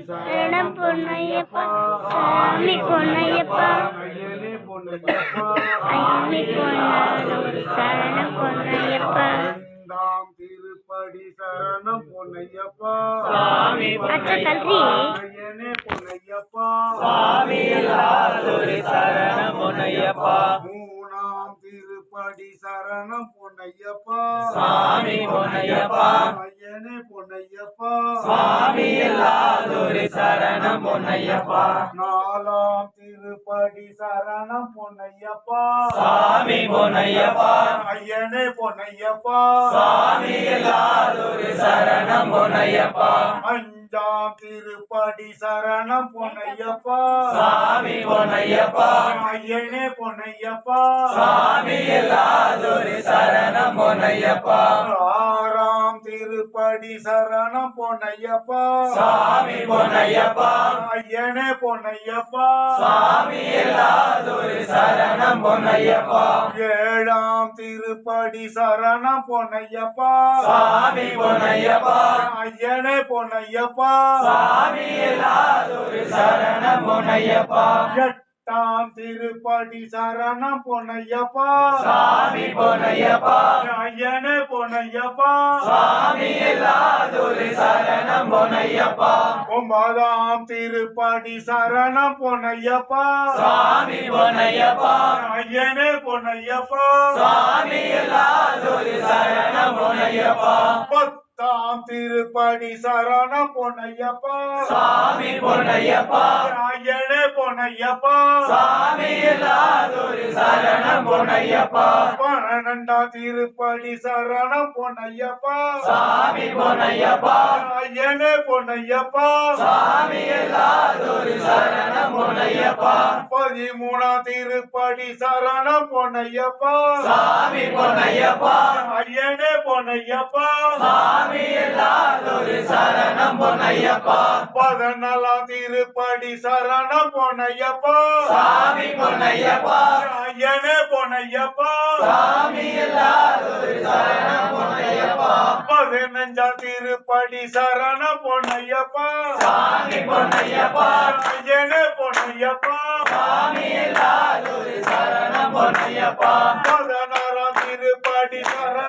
சரணம் பொன்னையப்பா சாமி பொன்னையப்பா ஐயனே பொன்னையப்பா ஐயனி பொன்னாளூர் சரணம் பொன்னையப்பா இரண்டாம் திருப்படி சரணம் பொன்னையப்பா சாமி அச்சா கல்வி ஐயனே பொன்னையப்பா சாமி இல்லாதொரு சரணம் பொன்னையப்பா மூணாம் திருப்படி சரணம் பொன்னையப்பா சாமி பொன்னையப்பா ஐயனே பொன்னையப்பா சாமி இல்லாதொரு சரணம் பொன்னையப்பா நாலாம் திருப்படி சரணம் பொன்னையப்பா சாமி பொன்னையப்பா ஐயனே பொன்னையப்பா சாமி இல்லாதொரு சரணம் பொன்னையப்பா அஞ்சாம் திருப்படி சரணம் பொன்னையப்பா சாமி பொன்னையப்பா ஐயனே பொன்னையப்பா சாமி இல்லாதொரு சரணம் பொன்னையப்பா ஆறாம் திருப்படி சரணம் பொன்னையப்பா சாமி பொன்னையப்பா ஐயனே பொன்னையப்பா சாமி இல்லாதொரு சரணம் பொன்னையப்பா ஏழாம் திருப்படி சரணம் பொன்னையப்பா சாமி பொன்னையப்பா ஐயனே பொன்னையப்பா சாமி இல்லாதொரு சரணம் பொன்னையப்பா எட்டாம் திருப்படி சரணம் பொன்னையப்பா சாமி பொன்னையப்பா ஐயனே பொன்னையப்பா சாமி இல்லாதொரு சரணம் பொன்னையப்பா ஒன்பதாம் திருப்படி சரணம் பொன்னையப்பா சாமி பொன்னையப்பா ஐயனே பொன்னையப்பா சாமி இல்லாதொரு சரணம் பொன்னையப்பா பத்தாம் திருப்படி சரணம் பொன்னையப்பா சாமி பொன்னையப்பா ஐயனே பொன்னையப்பா சாமி இல்லாதொரு சரணம் பொன்னையப்பா பன்னெண்டாம் திருப்படி சரணம் பொன்னையப்பா சாமி பொன்னையப்பா ஐயனே பொன்னையப்பா சாமி இல்லாதொரு சரணம் பொன்னையப்பா பதிமூணாம் திருப்படி சரணம் பொன்னையப்பா சாமி பொன்னையப்பா ஐயனே பொன்னையப்பா சாமி இல்லாதொரு சரணம் பொன்னையப்பா பதினாலாம் திருப்படி சரணம் பொன்னையப்பா சாமி பொன்னையப்பா ஐயனே பொன்னையப்பா சாமி இல்லாதொரு சரணம் பொன்னையப்பா பதினஞ்சாம் திருப்படி சரணம் பொன்னையப்பா சாமி பொன்னையப்பா ஐயனே பொன்னையப்பா சாமி இல்லாதொரு சரணம் பொன்னையப்பா பதினாறாம் திருப்படி சரணம்